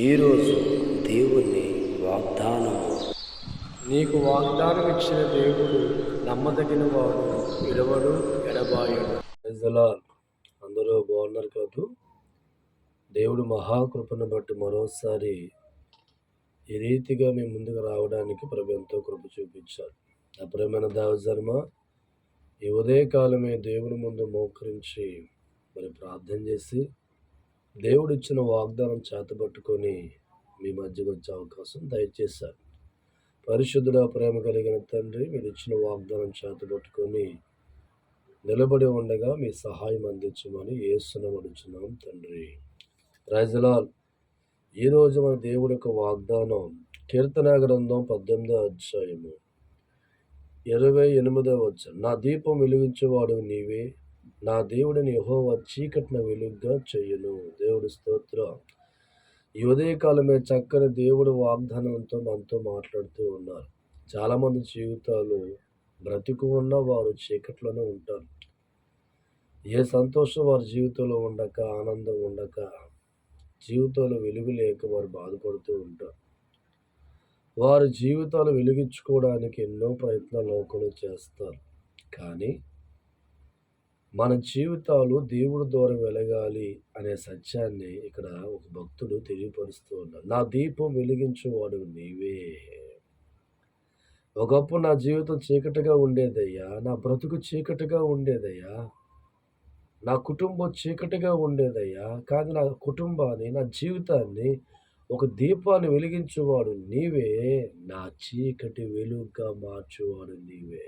ఈరోజు దేవుని వాగ్దానము. నీకు వాగ్దానం ఇచ్చిన దేవుడు నమ్మదగిన వాడు, విడవడు, ఎడబాయడు. అందరూ బాగున్నారు కాదు? దేవుడు మహాకృపను బట్టి మరోసారి ఈ రీతిగా మీ ముందుకు రావడానికి ప్రభు ఎంతో కృప చూపించారు. అప్రియమైన దేవజన్మ, ఈ ఉదయకాలమే దేవుని ముందు మోకరించి మరి ప్రార్థన చేసి దేవుడిచ్చిన వాగ్దానం చేతబట్టుకొని మీ మధ్యకు వచ్చే అవకాశం దయచేశారు. పరిశుద్ధుడ, ప్రేమ కలిగిన తండ్రి, మీరు ఇచ్చిన వాగ్దానం చేతబట్టుకొని నిలబడి ఉండగా మీ సహాయం అందించమని యేసును అడుగుచున్నాం తండ్రి. Praise the lord. ఈరోజు మన దేవుడి యొక్క వాగ్దానం కీర్తన గ్రంథం 18వ అధ్యాయము 28వ వచనం. నా దీపం వెలిగించేవాడు నీవే, నా దేవుడిని యెహోవా చీకటిని వెలుగుగా చెయ్యును. దేవుడి స్తోత్రం. ఈ ఉదయకాలమే చక్కని దేవుడి వాగ్దానంతో మనతో మాట్లాడుతూ ఉన్నారు. చాలామంది జీవితాలు బ్రతికు ఉన్న వారు చీకట్లోనే ఉంటారు. ఏ సంతోషం వారి జీవితంలో ఉండక, ఆనందం ఉండక, జీవితంలో వెలుగు లేక వారు బాధపడుతూ ఉంటారు. వారి జీవితాలు వెలిగించుకోవడానికి ఎన్నో ప్రయత్నాలు లోకంలో చేస్తారు. కానీ మన జీవితాలు దేవుడి ద్వారా వెలగాలి అనే సత్యాన్ని ఇక్కడ ఒక భక్తుడు తెలియపరుస్తూ ఉన్నాడు. నా దీపం వెలిగించేవాడు నీవే. ఒకప్పుడు నా జీవితం చీకటిగా ఉండేదయ్యా, నా బ్రతుకు చీకటిగా ఉండేదయ్యా, నా కుటుంబం చీకటిగా ఉండేదయ్యా. కానీ నా కుటుంబాన్ని, నా జీవితాన్ని ఒక దీపాన్ని వెలిగించేవాడు నీవే, నా చీకటి వెలుగుగా మార్చేవాడు నీవే.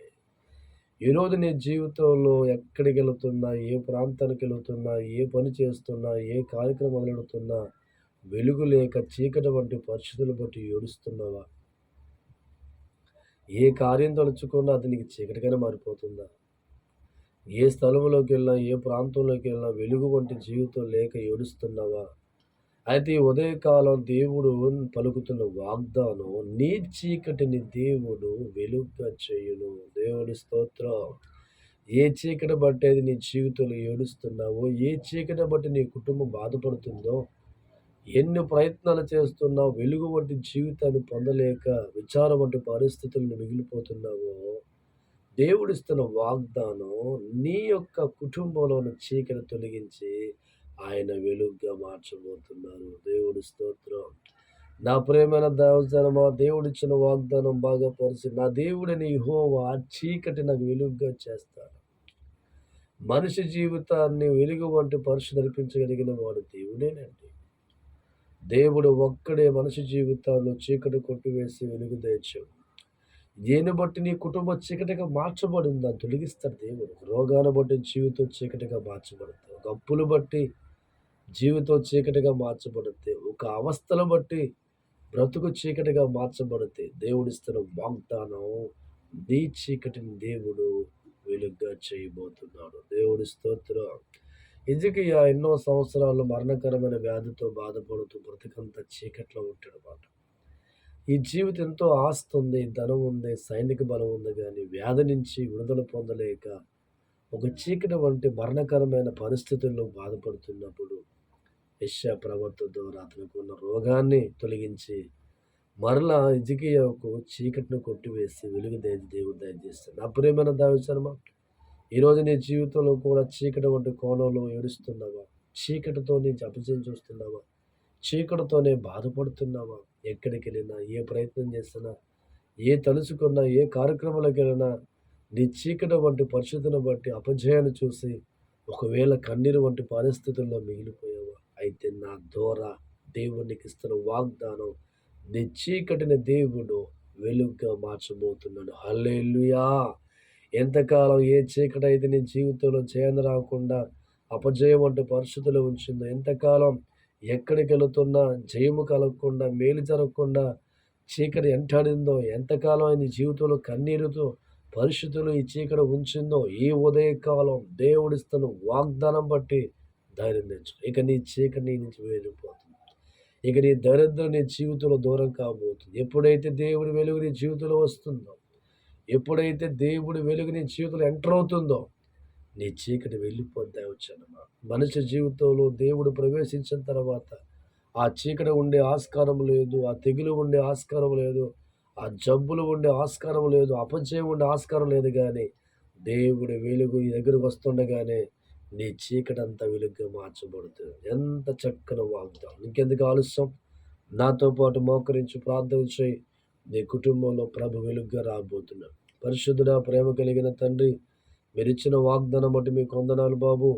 ఈరోజు నీ జీవితంలో ఎక్కడికి వెళుతున్నా, ఏ ప్రాంతానికి వెళుతున్నా, ఏ పని చేస్తున్నా, ఏ కార్యక్రమం మొదలెడుతున్నా, వెలుగు లేక చీకటి వంటి పరిస్థితులు బట్టి ఏడుస్తున్నావా? ఏ కార్యం తలుచుకున్నా అది నీకు చీకటిగానే మారిపోతుందా? ఏ స్థలంలోకి వెళ్ళినా, ఏ ప్రాంతంలోకి వెళ్ళినా వెలుగు వంటి జీవితం లేక ఏడుస్తున్నావా? అయితే ఈ ఉదయకాలం దేవుడు పలుకుతున్న వాగ్దానం, నీ చీకటిని దేవుడు వెలుగుగా చేయును. దేవుడి స్తోత్రం. ఏ చీకటి బట్టేది నీ జీవితంలో ఏడుస్తున్నావో, ఏ చీకటి బట్టి నీ కుటుంబం బాధపడుతుందో, ఎన్ని ప్రయత్నాలు చేస్తున్నావు వెలుగు వంటి జీవితాన్ని పొందలేక విచారం వంటి పరిస్థితులను మిగిలిపోతున్నావో, దేవుడిస్తున్న వాగ్దానం నీ యొక్క కుటుంబంలోని చీకటి తొలగించి ఆయన వెలుగుగా మార్చబోతున్నారు. దేవుడి స్తోత్రం. నా ప్రియమైన దేవజనమా, దేవుడిచ్చిన వాగ్దానం బాగా పరిచి, నా దేవుడిని యెహోవా చీకటి నాకు వెలుగుగా చేస్తాడు. మనిషి జీవితాన్ని వెలుగు వంటి పరిశు నడిపించగలిగిన వాడు దేవుడేనండి. దేవుడు ఒక్కడే మనిషి జీవితాల్లో చీకటి కొట్టివేసి వెలుగు తెచ్చాడు. దేని బట్టి నీ కుటుంబం చీకటిగా మార్చబడిందా తొలగిస్తాడు దేవుడు. రోగాన్ని బట్టి జీవితం చీకటిగా మార్చబడుతుంది. ఒక అప్పులు బట్టి జీవితం చీకటిగా మార్చబడితే, ఒక అవస్థలు బట్టి బ్రతుకు చీకటిగా మార్చబడితే, దేవుడిస్తున్న వాగ్దానం నీ చీకటిని దేవుడు వెలుగుగా చేయబోతున్నాడు. దేవుడి స్తోత్రం. హిజ్కియా ఎన్నో సంవత్సరాలు మరణకరమైన వ్యాధితో బాధపడుతూ బ్రతికంతా చీకట్లో ఉంటాడన్నమాట. ఈ జీవితం ఎంతో ఆస్తి ఉంది, ధనం ఉంది, సైనిక బలం ఉంది, కానీ వ్యాధి నుంచి విడుదల పొందలేక ఒక చీకటి వంటి మరణకరమైన పరిస్థితుల్లో బాధపడుతున్నప్పుడు యెషయా ప్రవక్త ద్వారా అతనికి ఉన్న రోగాన్ని తొలగించి మరలా హిజ్కియాకు చీకటిని కొట్టివేసి వెలుగు దేవుడు దయచేస్తాడు. నా ప్రియమైన దైవజనమా, ఈరోజు నీ జీవితంలో కూడా చీకటి వంటి కోణంలో ఏడుస్తున్నావా? చీకటితో నీ అపజయం చూస్తున్నావా? చీకటితోనే బాధపడుతున్నావా? ఎక్కడికి వెళ్ళినా, ఏ ప్రయత్నం చేసినా, ఏ తలుచుకున్నా, ఏ కార్యక్రమాలకు వెళ్ళినా నీ చీకటి వంటి పరిస్థితులను బట్టి అపజయాన్ని చూసి ఒకవేళ కన్నీరు వంటి పరిస్థితుల్లో మిగిలిపోయావా? అయితే నా ద్వారా దేవునికి ఇస్తున్న వాగ్దానం, నీ చీకటిని దేవుడు వెలుగుగా మార్చబోతున్నాడు. హల్లెలూయా. ఎంతకాలం ఏ చీకటి అయితే నీ జీవితంలో చేయని రాకుండా అపజయం వంటి పరిస్థితులు ఉంచిందో, ఎంతకాలం ఎక్కడికి వెళుతున్నా జయము కలగకుండా, మేలు జరగకుండా చీకటి వెంటాడిందో, ఎంతకాలం నీ జీవితంలో కన్నీరుతో పరిస్థితులు ఈ చీకటి ఉంచిందో, ఈ ఉదయకాలం దేవుడిస్తున్న వాగ్దానం బట్టి ధైర్యం తెచ్చు. ఇక నీ చీకటి నీ నుంచి వెళ్ళిపోతుంది. ఇక నీ దరిద్రం నీ జీవితంలో దూరం కాబోతుంది. ఎప్పుడైతే దేవుడి వెలుగు నీ జీవితంలో వస్తుందో, ఎప్పుడైతే దేవుడి వెలుగు నీ జీవితంలో ఎంటర్ అవుతుందో, నీ చీకటి వెళ్ళిపోద్దా వచ్చానమ్మా. మనిషి జీవితంలో దేవుడు ప్రవేశించిన తర్వాత ఆ చీకటి ఉండే ఆస్కారం లేదు, ఆ తెగులు ఉండే ఆస్కారం లేదు, ఆ జబ్బులు ఉండే ఆస్కారం లేదు, అపజయం ఉండే ఆస్కారం లేదు. కానీ దేవుడి వెలుగు నీ దగ్గరకు వస్తుండగానే నీ చీకటంతా వెలుగుగా మార్చబడుతుంది. ఎంత చక్కని వాగ్దానం! ఇంకెందుకు ఆలస్యం? నాతో పాటు మోకరించి ప్రార్థన చేయి. నీ కుటుంబంలో ప్రభు వెలుగుగా రాబోతున్నాడు. పరిశుద్ధుడా, ప్రేమ కలిగిన తండ్రి, మీరిచ్చిన వాగ్దానం బట్టి మీకు వందనాలు బాబు.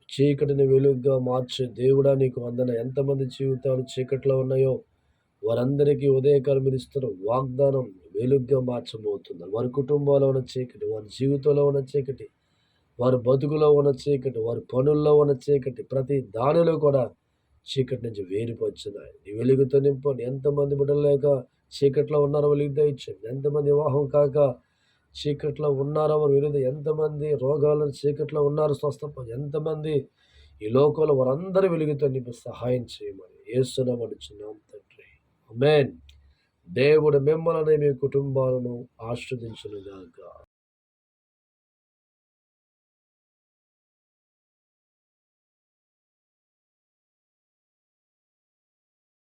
చీకటిని వెలుగుగా మార్చే దేవుడా నీకు వందన. ఎంతమంది జీవితాలు చీకట్లో ఉన్నాయో వారందరికీ ఉదయకాలం మీరు ఇస్తున్న వాగ్దానం వెలుగుగా మార్చబోతున్నారు. వారి కుటుంబాల్లో ఉన్న చీకటి, వారి జీవితంలో ఉన్న చీకటి, వారి బతుకులో ఉన్న చీకటి, వారి పనుల్లో ఉన్న చీకటి, ప్రతి దానిలో కూడా చీకటి నుంచి వేరుపరుచున్నాయి. నీ వెలుగుతో నింపండి. ఎంతమంది బిడ్డలు లేక చీకట్లో ఉన్నారో వెలుగు దయచేయండి. ఎంతమంది వివాహం కాక చీకట్లో ఉన్నారో వారు వెలుగు, ఎంతమంది రోగాలను చీకట్లో ఉన్నారో స్వస్థపడి, ఎంతమంది ఈ లోకంలో వారందరూ వెలుగుతో నింపి సహాయం చేయమని యేసునామమున అడుగుచున్నాం తండ్రి. ఆమేన్. దేవుడు మిమ్మల్ని మీ కుటుంబాలను ఆశీర్వదించును గాక.